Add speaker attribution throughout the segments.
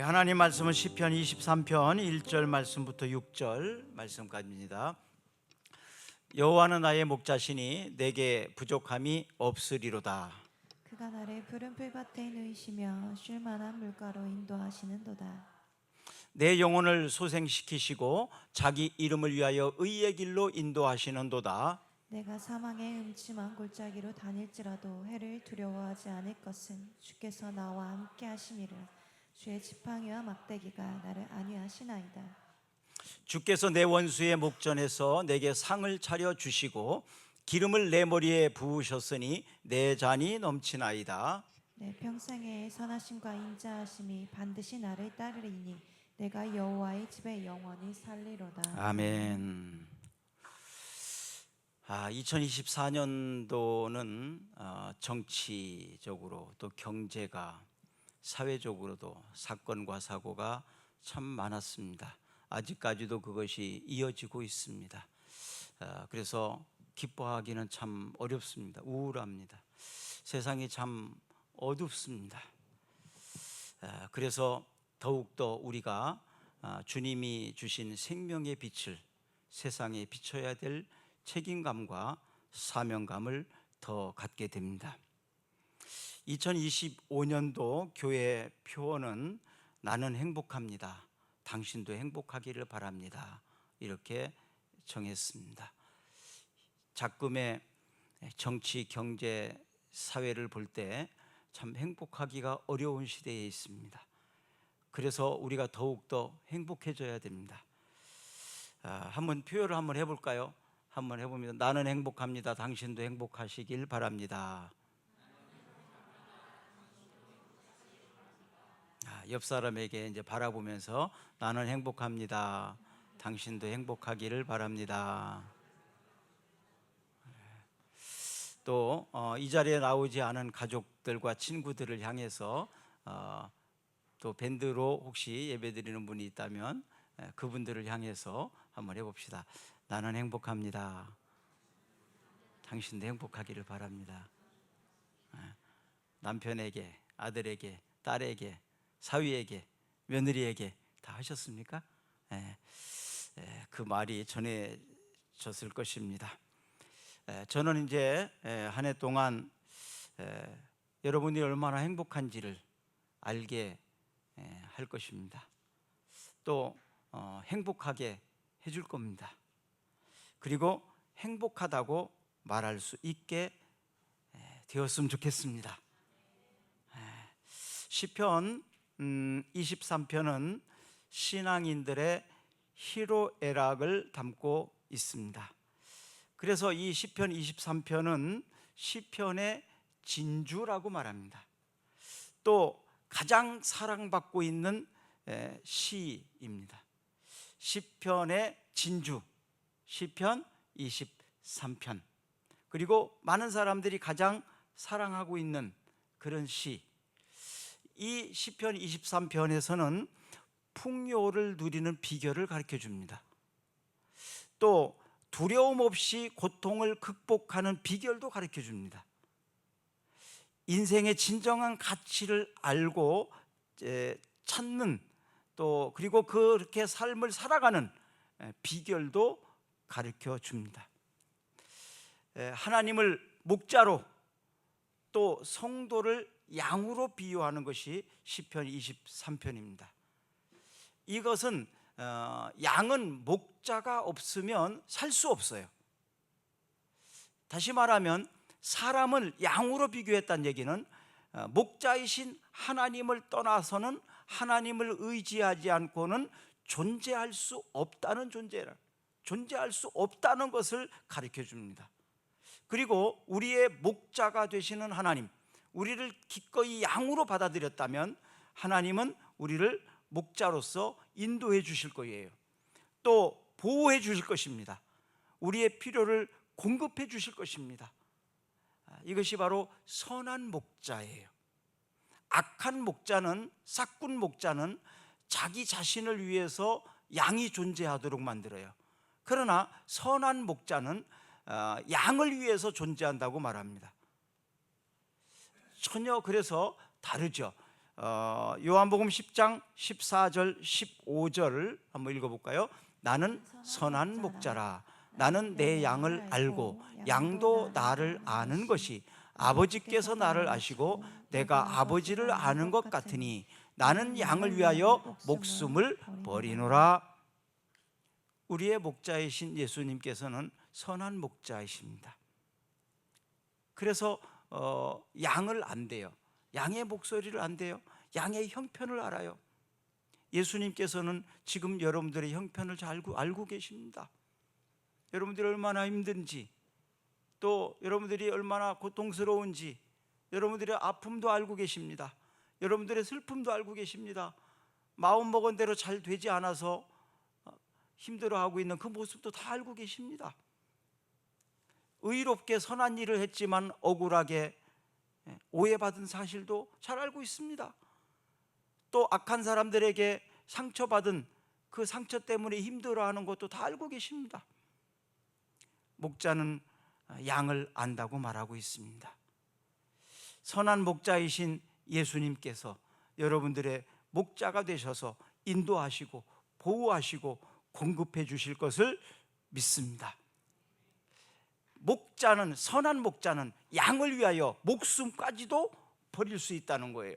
Speaker 1: 하나님 말씀은 시편 23편 1절 말씀부터 6절 말씀까지입니다. 여호와는 나의 목자시니 내게 부족함이 없으리로다.
Speaker 2: 그가 나를 푸른 풀밭에 누이시며 쉴 만한 물가로 인도하시는도다.
Speaker 1: 내 영혼을 소생시키시고 자기 이름을 위하여 의의 길로 인도하시는도다.
Speaker 2: 내가 사망의 음침한 골짜기로 다닐지라도 해를 두려워하지 않을 것은 주께서 나와 함께 하심이라. 주의 지팡이와 막대기가 나를 안위하시나이다.
Speaker 1: 주께서 내 원수의 목전에서 내게 상을 차려 주시고 기름을 내 머리에 부으셨으니 내 잔이 넘치나이다.
Speaker 2: 내 평생에 선하심과 인자하심이 반드시 나를 따르리니 내가 여호와의 집에 영원히 살리로다.
Speaker 1: 아멘. 2024년도는 정치적으로 또 경제가 사회적으로도 사건과 사고가 참 많았습니다. 아직까지도 그것이 이어지고 있습니다. 그래서 기뻐하기는 참 어렵습니다. 우울합니다. 세상이 참 어둡습니다. 그래서 더욱더 우리가 주님이 주신 생명의 빛을 세상에 비춰야 될 책임감과 사명감을 더 갖게 됩니다. 2025년도 교회 표어는 나는 행복합니다. 당신도 행복하기를 바랍니다. 이렇게 정했습니다. 작금의 정치, 경제, 사회를 볼 때 참 행복하기가 어려운 시대에 있습니다. 그래서 우리가 더욱더 행복해져야 됩니다. 한번 표현을 한번 해볼까요? 한번 해봅니다. 나는 행복합니다. 당신도 행복하시길 바랍니다. 옆 사람에게 이제 바라보면서 나는 행복합니다. 당신도 행복하기를 바랍니다. 또 이 자리에 나오지 않은 가족들과 친구들을 향해서 또 밴드로 혹시 예배드리는 분이 있다면 그분들을 향해서 한번 해봅시다. 나는 행복합니다. 당신도 행복하기를 바랍니다. 남편에게, 아들에게, 딸에게, 사위에게, 며느리에게 다 하셨습니까? 그 말이 전해졌을 것입니다. 저는 이제 한 해 동안 여러분이 얼마나 행복한지를 알게 할 것입니다. 또 행복하게 해줄 겁니다. 그리고 행복하다고 말할 수 있게 되었으면 좋겠습니다. 시편 23편은 신앙인들의 희로애락을 담고 있습니다. 그래서 이 시편 23편은 시편의 진주라고 말합니다. 또 가장 사랑받고 있는 시입니다. 시편의 진주, 시편 23편. 그리고 많은 사람들이 가장 사랑하고 있는 그런 시. 이 시편 23편에서는 풍요를 누리는 비결을 가르쳐 줍니다. 또 두려움 없이 고통을 극복하는 비결도 가르쳐 줍니다. 인생의 진정한 가치를 알고 찾는 또 그리고 그렇게 삶을 살아가는 비결도 가르쳐 줍니다. 하나님을 목자로 또 성도를 양으로 비유하는 것이 시편 23편입니다. 이것은 양은 목자가 없으면 살 수 없어요. 다시 말하면 사람을 양으로 비교했다는 얘기는 목자이신 하나님을 떠나서는 하나님을 의지하지 않고는 존재할 수 없다는 존재할 수 없다는 것을 가르쳐 줍니다. 그리고 우리의 목자가 되시는 하나님, 우리를 기꺼이 양으로 받아들였다면 하나님은 우리를 목자로서 인도해 주실 거예요. 또 보호해 주실 것입니다. 우리의 필요를 공급해 주실 것입니다. 이것이 바로 선한 목자예요. 악한 목자는, 싹군 목자는 자기 자신을 위해서 양이 존재하도록 만들어요. 그러나 선한 목자는 양을 위해서 존재한다고 말합니다. 전혀 그래서 다르죠. 요한복음 10장 14절 15절 한번 읽어볼까요? 나는 선한 목자라. 나는 내 양을 알고 양도 나를 아는 것이 아버지께서 나를 아시고 내가 아버지를 아는 것 같으니 나는 양을 위하여 목숨을 버리노라. 우리의 목자이신 예수님께서는 선한 목자이십니다. 그래서 양을 안대요. 양의 목소리를 안대요. 양의 형편을 알아요. 예수님께서는 지금 여러분들의 형편을 잘 알고 계십니다. 여러분들이 얼마나 힘든지, 또 여러분들이 얼마나 고통스러운지, 여러분들의 아픔도 알고 계십니다. 여러분들의 슬픔도 알고 계십니다. 마음먹은 대로 잘 되지 않아서 힘들어하고 있는 그 모습도 다 알고 계십니다. 의롭게 선한 일을 했지만 억울하게 오해받은 사실도 잘 알고 있습니다. 또 악한 사람들에게 상처받은 그 상처 때문에 힘들어하는 것도 다 알고 계십니다. 목자는 양을 안다고 말하고 있습니다. 선한 목자이신 예수님께서 여러분들의 목자가 되셔서 인도하시고 보호하시고 공급해 주실 것을 믿습니다. 목자는, 선한 목자는 양을 위하여 목숨까지도 버릴 수 있다는 거예요.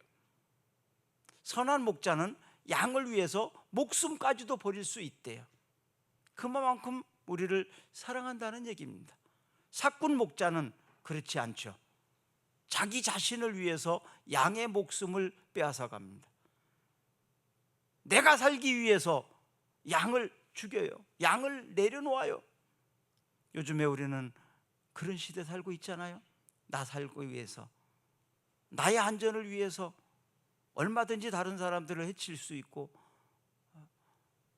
Speaker 1: 선한 목자는 양을 위해서 목숨까지도 버릴 수 있대요. 그만큼 우리를 사랑한다는 얘기입니다. 사꾼 목자는 그렇지 않죠. 자기 자신을 위해서 양의 목숨을 빼앗아 갑니다. 내가 살기 위해서 양을 죽여요. 양을 내려놓아요. 요즘에 우리는 그런 시대에 살고 있잖아요. 나 살기 위해서, 나의 안전을 위해서 얼마든지 다른 사람들을 해칠 수 있고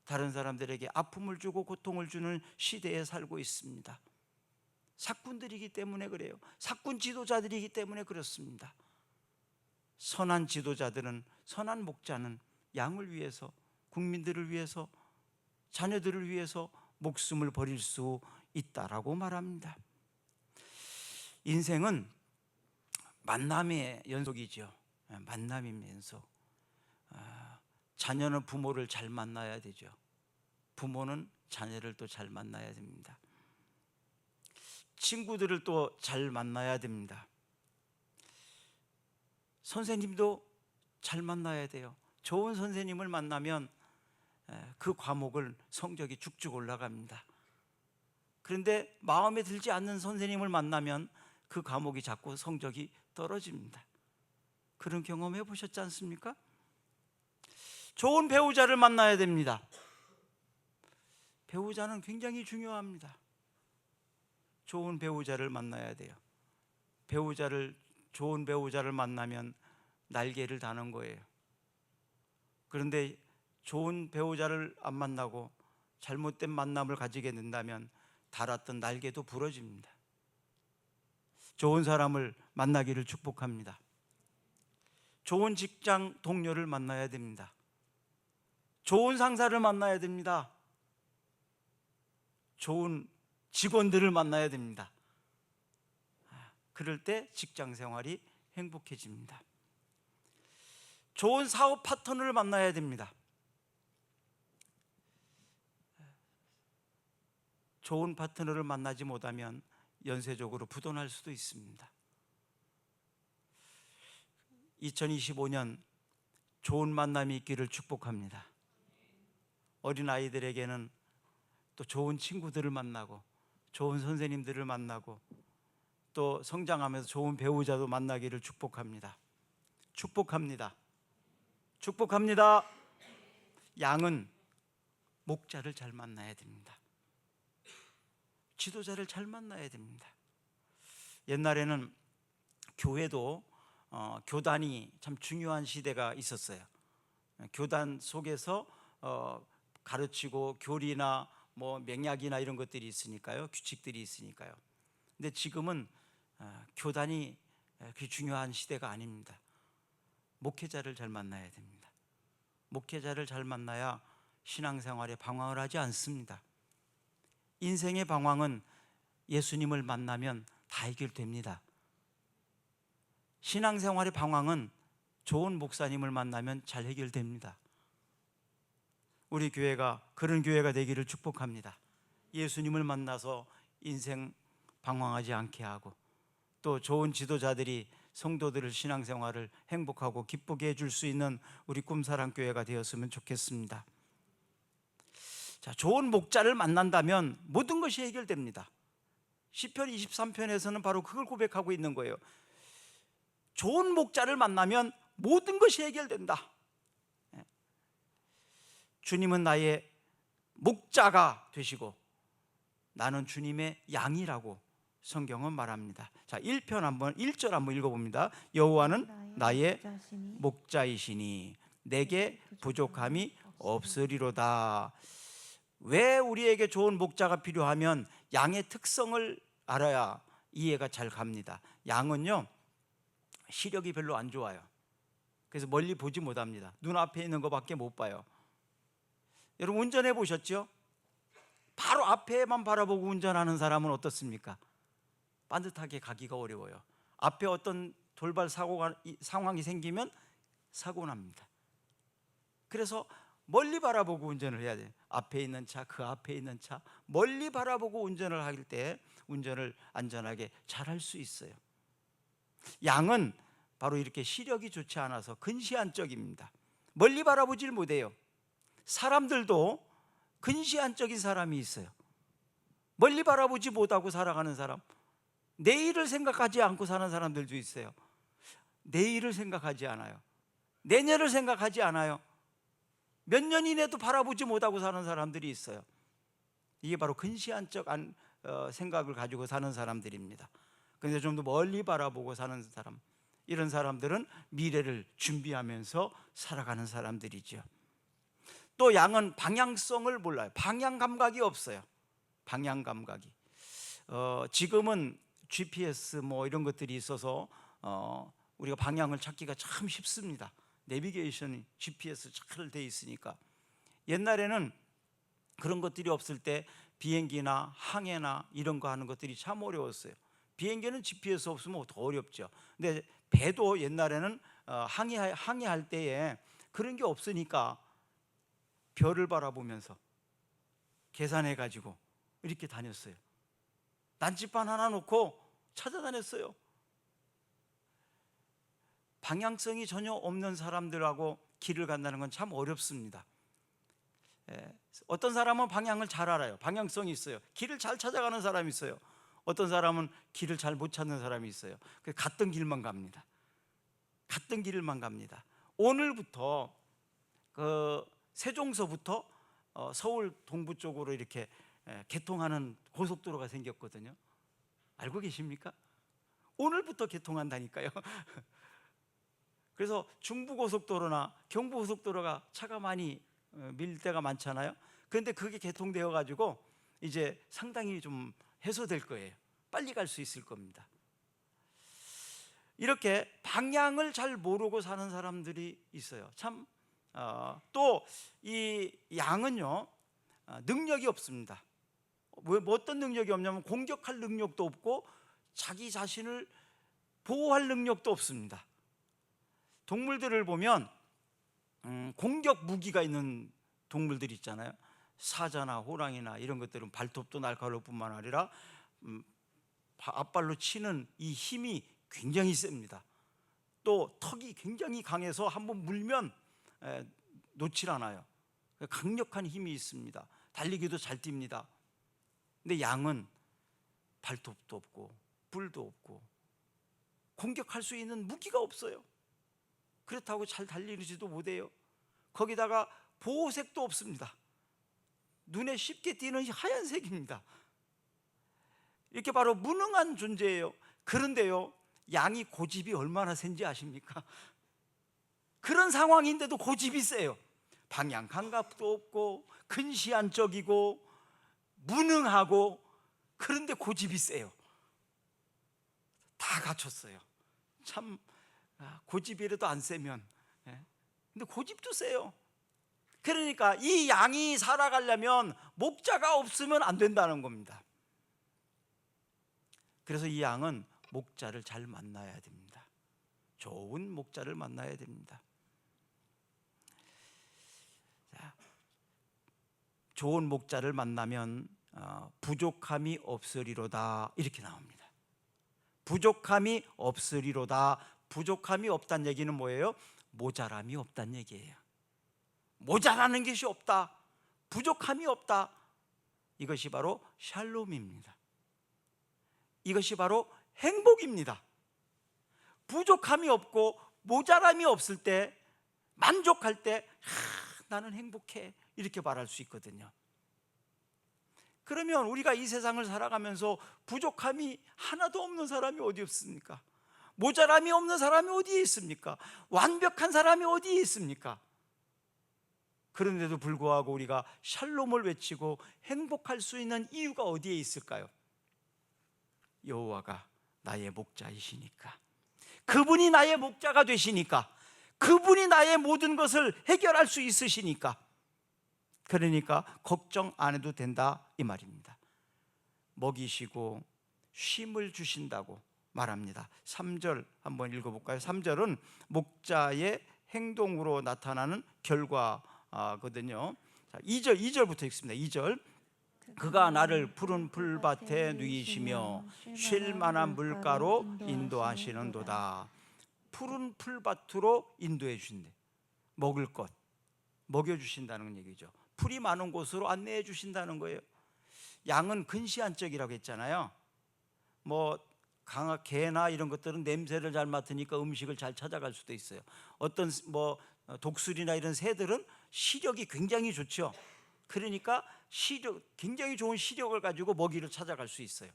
Speaker 1: 다른 사람들에게 아픔을 주고 고통을 주는 시대에 살고 있습니다. 사꾼들이기 때문에 그래요. 사꾼 지도자들이기 때문에 그렇습니다. 선한 지도자들은, 선한 목자는 양을 위해서, 국민들을 위해서, 자녀들을 위해서 목숨을 버릴 수 있다라고 말합니다. 인생은 만남의 연속이죠. 만남의 연속. 자녀는 부모를 잘 만나야 되죠. 부모는 자녀를 또 잘 만나야 됩니다. 친구들을 또 잘 만나야 됩니다. 선생님도 잘 만나야 돼요. 좋은 선생님을 만나면 그 과목을 성적이 쭉쭉 올라갑니다. 그런데 마음에 들지 않는 선생님을 만나면 그 과목이 자꾸 성적이 떨어집니다. 그런 경험 해보셨지 않습니까? 좋은 배우자를 만나야 됩니다. 배우자는 굉장히 중요합니다. 좋은 배우자를 만나야 돼요. 좋은 배우자를 만나면 날개를 다는 거예요. 그런데 좋은 배우자를 안 만나고 잘못된 만남을 가지게 된다면 달았던 날개도 부러집니다. 좋은 사람을 만나기를 축복합니다. 좋은 직장 동료를 만나야 됩니다. 좋은 상사를 만나야 됩니다. 좋은 직원들을 만나야 됩니다. 그럴 때 직장 생활이 행복해집니다. 좋은 사업 파트너를 만나야 됩니다. 좋은 파트너를 만나지 못하면 연쇄적으로 부도날 수도 있습니다. 2025년 좋은 만남이 있기를 축복합니다. 어린아이들에게는 또 좋은 친구들을 만나고 좋은 선생님들을 만나고 또 성장하면서 좋은 배우자도 만나기를 축복합니다. 축복합니다. 축복합니다. 양은 목자를 잘 만나야 됩니다. 지도자를 잘 만나야 됩니다. 옛날에는 교회도 교단이 참 중요한 시대가 있었어요. 교단 속에서 가르치고 교리나 뭐 맹약이나 이런 것들이 있으니까요. 규칙들이 있으니까요. 근데 지금은 교단이 그렇게 중요한 시대가 아닙니다. 목회자를 잘 만나야 됩니다. 목회자를 잘 만나야 신앙생활에 방황을 하지 않습니다. 인생의 방황은 예수님을 만나면 다 해결됩니다. 신앙생활의 방황은 좋은 목사님을 만나면 잘 해결됩니다. 우리 교회가 그런 교회가 되기를 축복합니다. 예수님을 만나서 인생 방황하지 않게 하고, 또 좋은 지도자들이 성도들을 신앙생활을 행복하고 기쁘게 해줄 수 있는 우리 꿈사랑교회가 되었으면 좋겠습니다. 자, 좋은 목자를 만난다면 모든 것이 해결됩니다. 시편 23편에서는 바로 그걸 고백하고 있는 거예요. 좋은 목자를 만나면 모든 것이 해결된다. 주님은 나의 목자가 되시고 나는 주님의 양이라고 성경은 말합니다. 자, 1절 한번 읽어봅니다. 여호와는 나의 목자이시니 내게 부족함이 없으리로다. 왜 우리에게 좋은 목자가 필요하면 양의 특성을 알아야 이해가 잘 갑니다. 양은요, 시력이 별로 안 좋아요. 그래서 멀리 보지 못합니다. 눈앞에 있는 것밖에 못 봐요. 여러분 운전해 보셨죠? 바로 앞에만 바라보고 운전하는 사람은 어떻습니까? 반듯하게 가기가 어려워요. 앞에 어떤 돌발 상황이 생기면 사고 납니다. 그래서 멀리 바라보고 운전을 해야 돼요. 앞에 있는 차, 그 앞에 있는 차, 멀리 바라보고 운전을 할 때 운전을 안전하게 잘 할 수 있어요. 양은 바로 이렇게 시력이 좋지 않아서 근시안적입니다. 멀리 바라보질 못해요. 사람들도 근시안적인 사람이 있어요. 멀리 바라보지 못하고 살아가는 사람, 내일을 생각하지 않고 사는 사람들도 있어요. 내일을 생각하지 않아요. 내년을 생각하지 않아요. 몇 년 이내도 바라보지 못하고 사는 사람들이 있어요. 이게 바로 근시안적 생각을 가지고 사는 사람들입니다. 그런데 좀 더 멀리 바라보고 사는 사람, 이런 사람들은 미래를 준비하면서 살아가는 사람들이죠. 또 양은 방향성을 몰라요. 방향 감각이 없어요. 방향 감각이. 지금은 GPS 뭐 이런 것들이 있어서 우리가 방향을 찾기가 참 쉽습니다. 내비게이션이 GPS 잘 돼 있으니까. 옛날에는 그런 것들이 없을 때 비행기나 항해나 이런 거 하는 것들이 참 어려웠어요. 비행기는 GPS 없으면 더 어렵죠. 근데 배도 옛날에는 항해할 때에 그런 게 없으니까 별을 바라보면서 계산해 가지고 이렇게 다녔어요. 난치판 하나 놓고 찾아다녔어요. 방향성이 전혀 없는 사람들하고 길을 간다는 건 참 어렵습니다. 어떤 사람은 방향을 잘 알아요. 방향성이 있어요. 길을 잘 찾아가는 사람이 있어요. 어떤 사람은 길을 잘 못 찾는 사람이 있어요. 갔던 길만 갑니다. 갔던 길만 갑니다. 오늘부터 세종서부터 서울 동부 쪽으로 이렇게 개통하는 고속도로가 생겼거든요. 알고 계십니까? 오늘부터 개통한다니까요. 그래서 중부고속도로나 경부고속도로가 차가 많이 밀 때가 많잖아요. 그런데 그게 개통되어 가지고 이제 상당히 좀 해소될 거예요. 빨리 갈 수 있을 겁니다. 이렇게 방향을 잘 모르고 사는 사람들이 있어요. 참 또 이 양은요 능력이 없습니다. 뭐 어떤 능력이 없냐면 공격할 능력도 없고 자기 자신을 보호할 능력도 없습니다. 동물들을 보면 공격 무기가 있는 동물들이 있잖아요. 사자나 호랑이나 이런 것들은 발톱도 날카로울 뿐만 아니라 앞발로 치는 이 힘이 굉장히 셉니다. 또 턱이 굉장히 강해서 한번 물면 놓질 않아요. 강력한 힘이 있습니다. 달리기도 잘 뜁니다. 근데 양은 발톱도 없고 뿔도 없고 공격할 수 있는 무기가 없어요. 그렇다고 잘 달리지도 못해요. 거기다가 보호색도 없습니다. 눈에 쉽게 띄는 하얀색입니다. 이렇게 바로 무능한 존재예요. 그런데요, 양이 고집이 얼마나 센지 아십니까? 그런 상황인데도 고집이 세요. 방향 감각도 없고 근시안적이고 무능하고, 그런데 고집이 세요. 다 갖췄어요. 참 고집이라도 안 세면, 근데 고집도 세요. 그러니까 이 양이 살아가려면 목자가 없으면 안 된다는 겁니다. 그래서 이 양은 목자를 잘 만나야 됩니다. 좋은 목자를 만나야 됩니다. 자, 좋은 목자를 만나면 부족함이 없으리로다 이렇게 나옵니다. 부족함이 없으리로다. 부족함이 없다는 얘기는 뭐예요? 모자람이 없다는 얘기예요. 모자라는 것이 없다, 부족함이 없다. 이것이 바로 샬롬입니다. 이것이 바로 행복입니다. 부족함이 없고 모자람이 없을 때, 만족할 때 나는 행복해 이렇게 말할 수 있거든요. 그러면 우리가 이 세상을 살아가면서 부족함이 하나도 없는 사람이 어디 없습니까? 모자람이 없는 사람이 어디에 있습니까? 완벽한 사람이 어디에 있습니까? 그런데도 불구하고 우리가 샬롬을 외치고 행복할 수 있는 이유가 어디에 있을까요? 여호와가 나의 목자이시니까, 그분이 나의 목자가 되시니까, 그분이 나의 모든 것을 해결할 수 있으시니까, 그러니까 걱정 안 해도 된다 이 말입니다. 먹이시고 쉼을 주신다고 말합니다. 3절 한번 읽어볼까요? 3절은 목자의 행동으로 나타나는 결과거든요. 2절부터 읽습니다. 2절, 그가 나를 푸른 풀밭에 누이시며 쉴 만한 물가로 인도하시는도다. 푸른 풀밭으로 인도해 주신대. 먹을 것 먹여주신다는 얘기죠. 풀이 많은 곳으로 안내해 주신다는 거예요. 양은 근시안적이라고 했잖아요. 개나 이런 것들은 냄새를 잘 맡으니까 음식을 잘 찾아갈 수도 있어요. 어떤 독수리나 이런 새들은 시력이 굉장히 좋죠. 그러니까 굉장히 좋은 시력을 가지고 먹이를 찾아갈 수 있어요.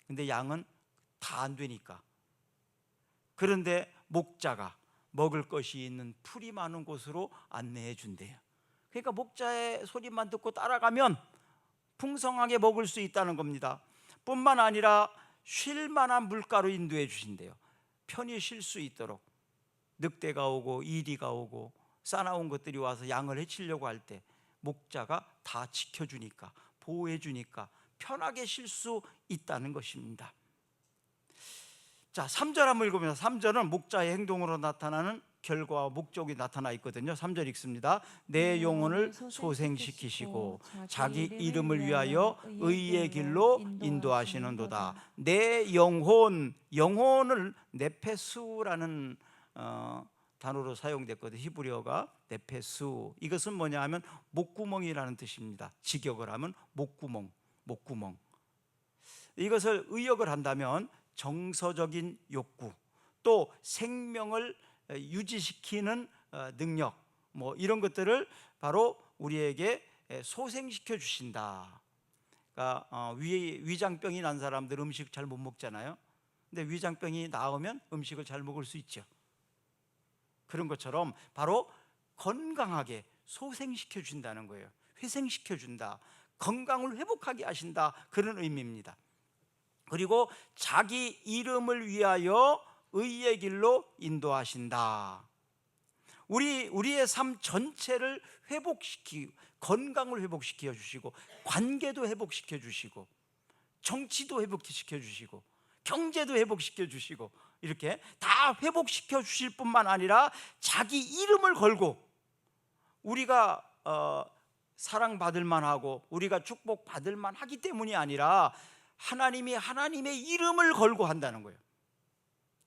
Speaker 1: 근데 양은 다 안 되니까. 그런데 목자가 먹을 것이 있는 풀이 많은 곳으로 안내해 준대요. 그러니까 목자의 소리만 듣고 따라가면 풍성하게 먹을 수 있다는 겁니다. 뿐만 아니라 쉴 만한 물가로 인도해 주신대요. 편히 쉴 수 있도록. 늑대가 오고 이리가 오고 싸나운 것들이 와서 양을 해치려고 할 때 목자가 다 지켜주니까, 보호해주니까 편하게 쉴 수 있다는 것입니다. 자, 3절 한번 읽어보면, 3절은 목자의 행동으로 나타나는 결과와 목적이 나타나 있거든요. 3절 읽습니다. 내 영혼을 소생시키시고 자기 이름을 위하여 의의 길로 인도하시는도다. 내 영혼을 네페수라는 단어로 사용됐거든요. 히브리어가 네페수. 이것은 뭐냐 하면 목구멍이라는 뜻입니다. 직역을 하면 목구멍. 이것을 의역을 한다면 정서적인 욕구, 또 생명을 유지시키는 능력, 이런 것들을 바로 우리에게 소생시켜 주신다. 그러니까 위장병이 난 사람들 음식 잘 못 먹잖아요. 근데 위장병이 나으면 음식을 잘 먹을 수 있죠. 그런 것처럼 바로 건강하게 소생시켜 준다는 거예요. 회생시켜 준다, 건강을 회복하게 하신다, 그런 의미입니다. 그리고 자기 이름을 위하여 의의 길로 인도하신다. 우리의 삶 전체를 회복시키고, 건강을 회복시켜 주시고, 관계도 회복시켜 주시고, 정치도 회복시켜 주시고, 경제도 회복시켜 주시고, 이렇게 다 회복시켜 주실 뿐만 아니라 자기 이름을 걸고 우리가 사랑받을 만하고 우리가 축복받을 만하기 때문이 아니라 하나님이 하나님의 이름을 걸고 한다는 거예요.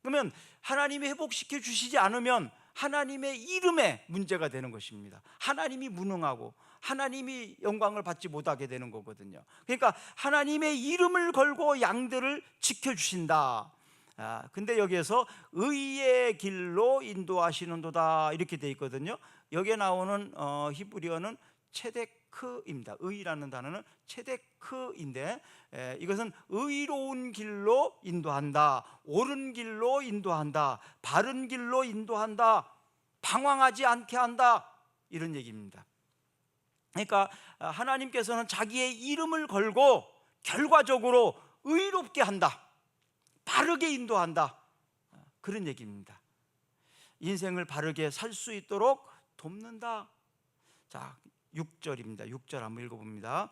Speaker 1: 그러면 하나님이 회복시켜 주시지 않으면 하나님의 이름에 문제가 되는 것입니다. 하나님이 무능하고 하나님이 영광을 받지 못하게 되는 거거든요. 그러니까 하나님의 이름을 걸고 양들을 지켜주신다. 근데 여기에서 의의 길로 인도하시는도다 이렇게 돼 있거든요. 여기에 나오는 히브리어는 체데크입니다. 의라는 단어는 체데크인데, 이것은 의로운 길로 인도한다, 옳은 길로 인도한다, 바른 길로 인도한다, 방황하지 않게 한다, 이런 얘기입니다. 그러니까 하나님께서는 자기의 이름을 걸고 결과적으로 의롭게 한다, 바르게 인도한다, 그런 얘기입니다. 인생을 바르게 살 수 있도록 돕는다. 자, 6절입니다. 6절 한번 읽어봅니다.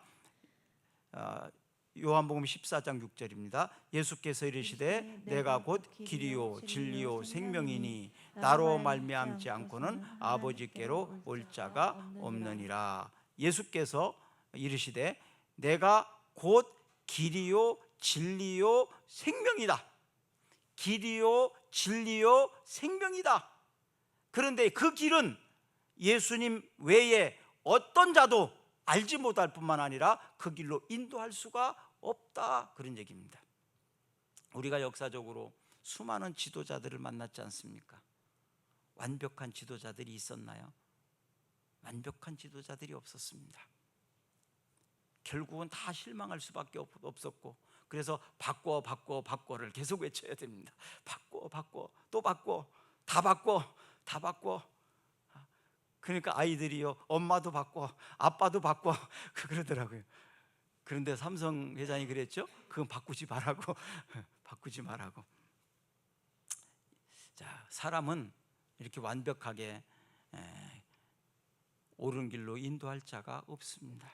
Speaker 1: 요한복음 14장 6절입니다. 예수께서 이르시되 내가 곧 길이요 진리요 생명이니 나로 말미암지 않고는 아버지께로 올 자가 없느니라. 예수께서 이르시되 내가 곧 길이요 진리요 생명이다. 길이요 진리요 생명이다. 그런데 그 길은 예수님 외에 어떤 자도 알지 못할 뿐만 아니라 그 길로 인도할 수가 없다, 그런 얘기입니다. 우리가 역사적으로 수많은 지도자들을 만났지 않습니까? 완벽한 지도자들이 있었나요? 완벽한 지도자들이 없었습니다. 결국은 다 실망할 수밖에 없었고, 그래서 바꿔를 계속 외쳐야 됩니다. 바꿔 또 바꿔, 다 바꿔. 그러니까 아이들이요, 엄마도 바꿔, 아빠도 바꿔 그러더라고요. 그런데 삼성 회장이 그랬죠. 그건 바꾸지 말라고. 바꾸지 말라고. 자, 사람은 이렇게 완벽하게 옳은 길로 인도할 자가 없습니다.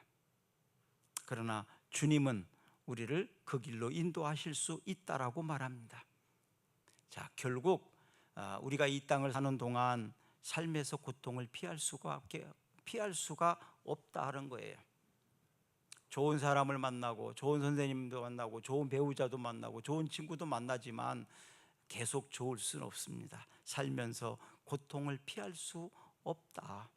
Speaker 1: 그러나 주님은 우리를 그 길로 인도하실 수 있다라고 말합니다. 자, 결국 우리가 이 땅을 사는 동안 삶에서 고통을 피할 수가 없다는 거예요. 좋은 사람을 만나고, 좋은 선생님도 만나고, 좋은 배우자도 만나고, 좋은 친구도 만나지만 계속 좋을 수는 없습니다. 살면서 고통을 피할 수 없다.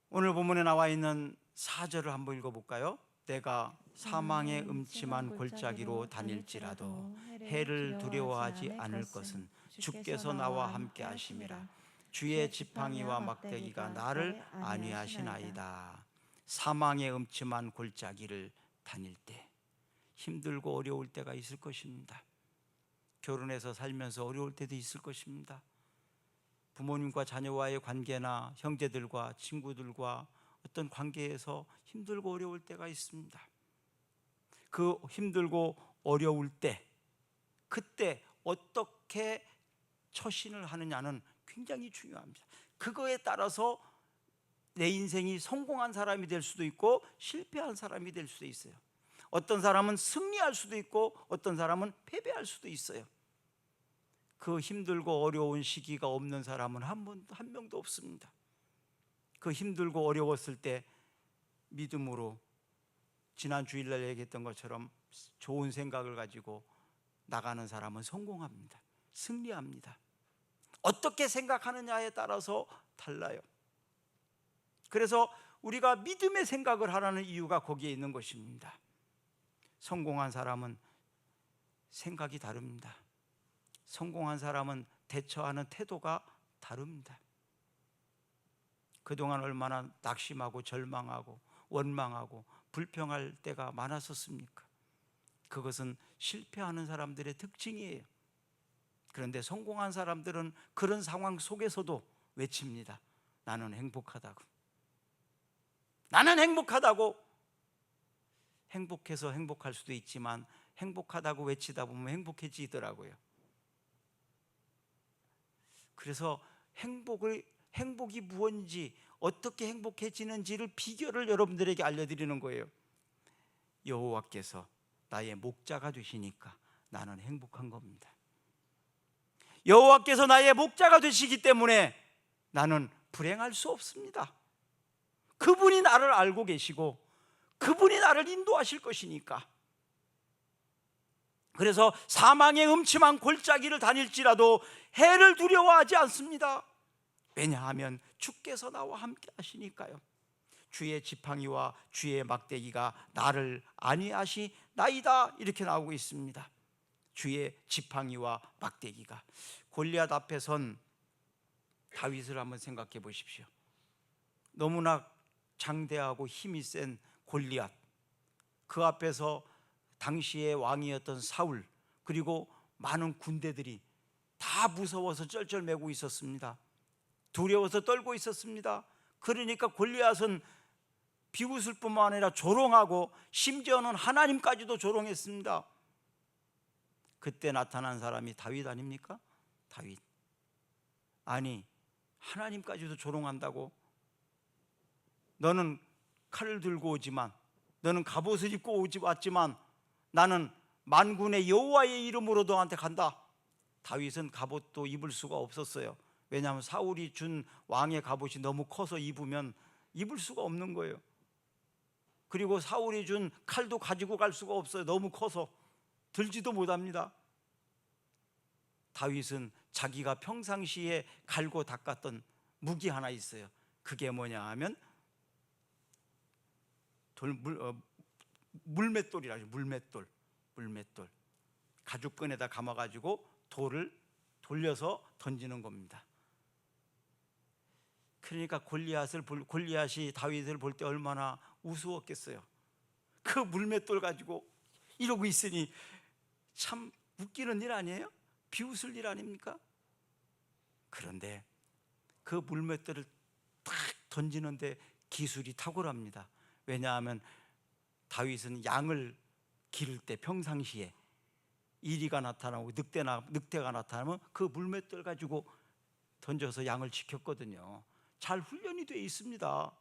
Speaker 1: 오늘 본문에 나와 있는 4절을 한번 읽어볼까요? 내가 사망의 음침한 골짜기로 다닐지라도 해를 두려워하지 않을 것은 주께서 나와 함께 하심이라. 주의 지팡이와 막대기가 나를 안위하시나이다. 사망의 음침한 골짜기를 다닐 때 힘들고 어려울 때가 있을 것입니다. 결혼해서 살면서 어려울 때도 있을 것입니다. 부모님과 자녀와의 관계나 형제들과 친구들과 어떤 관계에서 힘들고 어려울 때가 있습니다. 그 힘들고 어려울 때, 그때 어떻게 처신을 하느냐는 굉장히 중요합니다. 그거에 따라서 내 인생이 성공한 사람이 될 수도 있고 실패한 사람이 될 수도 있어요. 어떤 사람은 승리할 수도 있고 어떤 사람은 패배할 수도 있어요. 그 힘들고 어려운 시기가 없는 사람은 한 명도 없습니다. 그 힘들고 어려웠을 때 믿음으로 지난 주일날 얘기했던 것처럼 좋은 생각을 가지고 나가는 사람은 성공합니다. 승리합니다. 어떻게 생각하느냐에 따라서 달라요. 그래서 우리가 믿음의 생각을 하라는 이유가 거기에 있는 것입니다. 성공한 사람은 생각이 다릅니다. 성공한 사람은 대처하는 태도가 다릅니다. 그동안 얼마나 낙심하고 절망하고 원망하고 불평할 때가 많았었습니까? 그것은 실패하는 사람들의 특징이에요. 그런데 성공한 사람들은 그런 상황 속에서도 외칩니다. 나는 행복하다고. 나는 행복하다고. 행복해서 행복할 수도 있지만 행복하다고 외치다 보면 행복해지더라고요. 그래서 행복이 무엇인지, 어떻게 행복해지는지를 비결을 여러분들에게 알려드리는 거예요. 여호와께서 나의 목자가 되시니까 나는 행복한 겁니다. 여호와께서 나의 목자가 되시기 때문에 나는 불행할 수 없습니다. 그분이 나를 알고 계시고 그분이 나를 인도하실 것이니까. 그래서 사망의 음침한 골짜기를 다닐지라도 해를 두려워하지 않습니다. 왜냐하면 주께서 나와 함께 하시니까요. 주의 지팡이와 주의 막대기가 나를 안위하시나이다, 이렇게 나오고 있습니다. 주의 지팡이와 막대기가. 골리앗 앞에 선 다윗을 한번 생각해 보십시오. 너무나 장대하고 힘이 센 골리앗, 그 앞에서 당시의 왕이었던 사울, 그리고 많은 군대들이 다 무서워서 쩔쩔매고 있었습니다. 두려워서 떨고 있었습니다. 그러니까 골리앗은 비웃을 뿐만 아니라 조롱하고 심지어는 하나님까지도 조롱했습니다. 그때 나타난 사람이 다윗 아닙니까? 다윗. 아니, 하나님까지도 조롱한다고? 너는 칼을 들고 오지만 너는 갑옷을 입고 왔지만 나는 만군의 여호와의 이름으로 너한테 간다. 다윗은 갑옷도 입을 수가 없었어요. 왜냐하면 사울이 준 왕의 갑옷이 너무 커서 입으면 입을 수가 없는 거예요. 그리고 사울이 준 칼도 가지고 갈 수가 없어요. 너무 커서 들지도 못합니다. 다윗은 자기가 평상시에 갈고 닦았던 무기 하나 있어요. 그게 뭐냐 하면 물맷돌이라죠. 물맷돌. 가죽끈에다 감아가지고 돌을 돌려서 던지는 겁니다. 그러니까 골리앗이 다윗을 볼 때 얼마나 우스웠겠어요. 그 물맷돌 가지고 이러고 있으니 참 웃기는 일 아니에요? 비웃을 일 아닙니까? 그런데 그 물맷돌을 탁 던지는데 기술이 탁월합니다. 왜냐하면 다윗은 양을 기를 때 평상시에 이리가 나타나고 늑대가 나타나면 그 물맷돌 가지고 던져서 양을 지켰거든요. 잘 훈련이 되어 있습니다.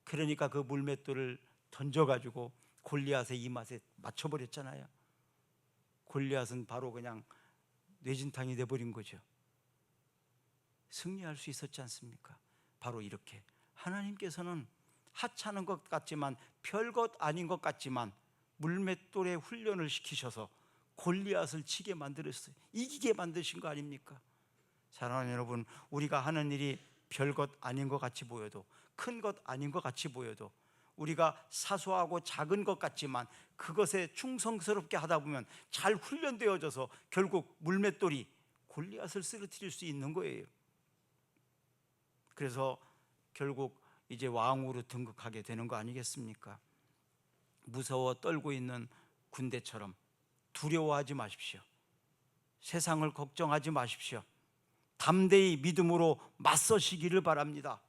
Speaker 1: 그러니까 그 물맷돌을 던져가지고 골리앗의 이맛에 맞춰버렸잖아요. 골리앗은 바로 그냥 뇌진탕이 돼버린 거죠. 승리할 수 있었지 않습니까? 바로 이렇게 하나님께서는 하찮은 것 같지만 별것 아닌 것 같지만 물맷돌에 훈련을 시키셔서 골리앗을 치게 만들었어요. 이기게 만드신 거 아닙니까? 사랑하는 여러분, 우리가 하는 일이 별것 아닌 것 같이 보여도, 큰 것 아닌 것 같이 보여도, 우리가 사소하고 작은 것 같지만 그것에 충성스럽게 하다 보면 잘 훈련되어져서 결국 물맷돌이 골리앗을 쓰러뜨릴 수 있는 거예요. 그래서 결국 이제 왕으로 등극하게 되는 거 아니겠습니까? 무서워 떨고 있는 군대처럼 두려워하지 마십시오. 세상을 걱정하지 마십시오. 담대히 믿음으로 맞서시기를 바랍니다.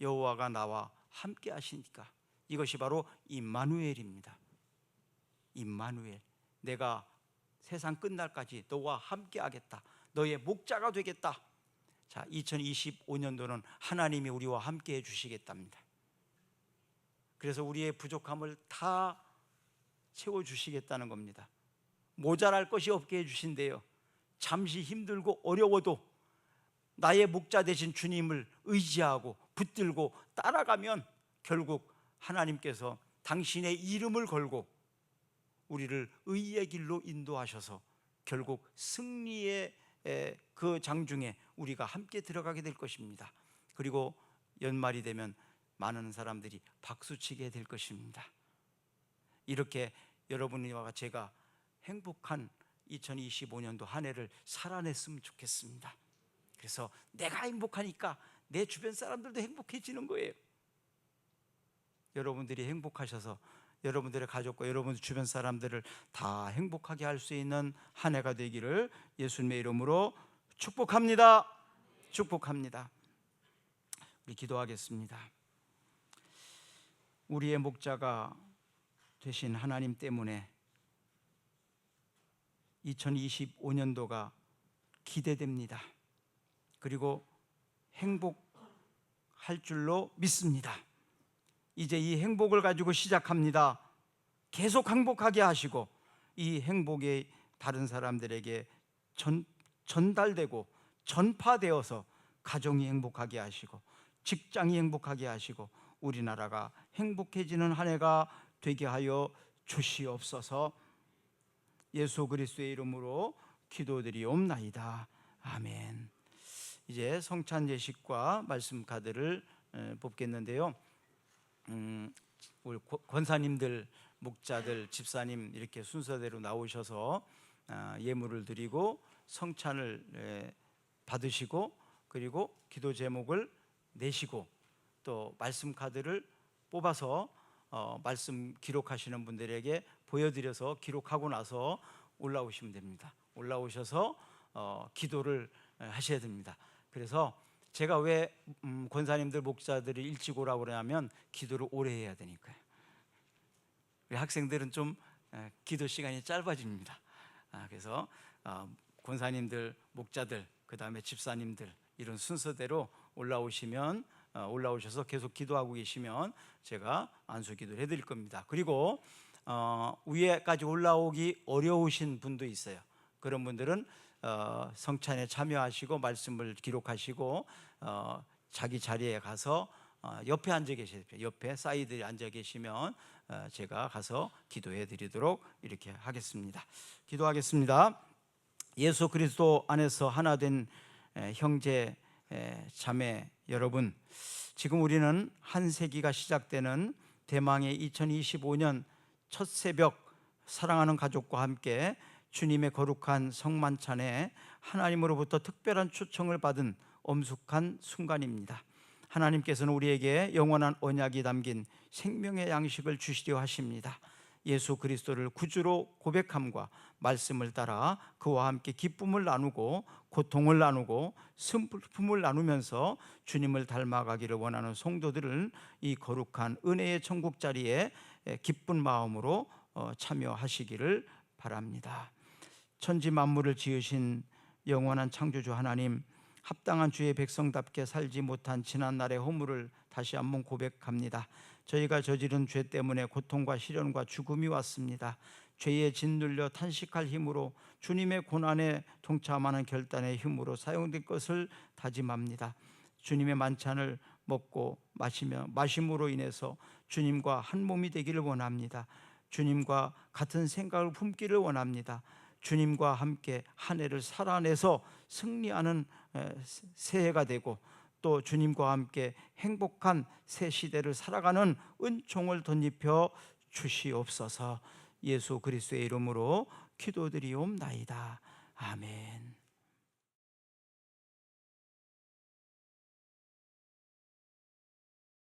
Speaker 1: 여호와가 나와 함께 하시니까. 이것이 바로 임마누엘입니다. 임마누엘. 내가 세상 끝날까지 너와 함께 하겠다. 너의 목자가 되겠다. 자, 2025년도는 하나님이 우리와 함께 해주시겠답니다. 그래서 우리의 부족함을 다 채워주시겠다는 겁니다. 모자랄 것이 없게 해주신대요. 잠시 힘들고 어려워도 나의 목자 되신 주님을 의지하고 붙들고 따라가면 결국 하나님께서 당신의 이름을 걸고 우리를 의의 길로 인도하셔서 결국 승리의 그 장중에 우리가 함께 들어가게 될 것입니다. 그리고 연말이 되면 많은 사람들이 박수치게 될 것입니다. 이렇게 여러분과 제가 행복한 2025년도 한 해를 살아냈으면 좋겠습니다. 그래서 내가 행복하니까 내 주변 사람들도 행복해지는 거예요. 여러분들이 행복하셔서 여러분들의 가족과 여러분 주변 사람들을 다 행복하게 할 수 있는 한 해가 되기를 예수님의 이름으로 축복합니다. 축복합니다. 우리 기도하겠습니다. 우리의 목자가 되신 하나님 때문에 2025년도가 기대됩니다. 그리고 행복할 줄로 믿습니다. 이제 이 행복을 가지고 시작합니다. 계속 행복하게 하시고 이 행복이 다른 사람들에게 전달되고 전파되어서 가정이 행복하게 하시고 직장이 행복하게 하시고 우리나라가 행복해지는 한 해가 되게 하여 주시옵소서. 예수 그리스도의 이름으로 기도드리옵나이다. 아멘. 이제 성찬 예식과 말씀 카드를 뽑겠는데요. 우리 권사님들, 목자들, 집사님 이렇게 순서대로 나오셔서 예물을 드리고 성찬을 받으시고 그리고 기도 제목을 내시고 또 말씀 카드를 뽑아서 말씀 기록하시는 분들에게 보여드려서 기록하고 나서 올라오시면 됩니다. 올라오셔서 기도를 하셔야 됩니다. 그래서 제가 왜 권사님들 목자들이 일찍 오라고 그러냐면 기도를 오래 해야 되니까요. 우리 학생들은 좀 기도 시간이 짧아집니다. 그래서 권사님들 목자들 그 다음에 집사님들 이런 순서대로 올라오시면 올라오셔서 계속 기도하고 계시면 제가 안수 기도를 해드릴 겁니다. 그리고 위에까지 올라오기 어려우신 분도 있어요. 그런 분들은 성찬에 참여하시고 말씀을 기록하시고 자기 자리에 가서 옆에 앉아 계세요. 옆에 사이드에 앉아 계시면 제가 가서 기도해 드리도록 이렇게 하겠습니다. 기도하겠습니다. 예수 그리스도 안에서 하나 된 형제 자매 여러분, 지금 우리는 한 세기가 시작되는 대망의 2025년 첫 새벽, 사랑하는 가족과 함께 주님의 거룩한 성만찬에 하나님으로부터 특별한 초청을 받은 엄숙한 순간입니다. 하나님께서는 우리에게 영원한 언약이 담긴 생명의 양식을 주시려 하십니다. 예수 그리스도를 구주로 고백함과 말씀을 따라 그와 함께 기쁨을 나누고 고통을 나누고 슬픔을 나누면서 주님을 닮아가기를 원하는 성도들은 이 거룩한 은혜의 천국 자리에 기쁜 마음으로 참여하시기를 바랍니다. 천지 만물을 지으신 영원한 창조주 하나님, 합당한 주의 백성답게 살지 못한 지난날의 허물을 다시 한번 고백합니다. 저희가 저지른 죄 때문에 고통과 시련과 죽음이 왔습니다. 죄에 짓눌려 탄식할 힘으로 주님의 고난에 동참하는 결단의 힘으로 사용된 것을 다짐합니다. 주님의 만찬을 먹고 마심으로 인해서 주님과 한 몸이 되기를 원합니다. 주님과 같은 생각을 품기를 원합니다. 주님과 함께 한 해를 살아내서 승리하는 새해가 되고 또 주님과 함께 행복한 새 시대를 살아가는 은총을 덧입혀 주시옵소서. 예수 그리스도의 이름으로 기도드리옵나이다. 아멘.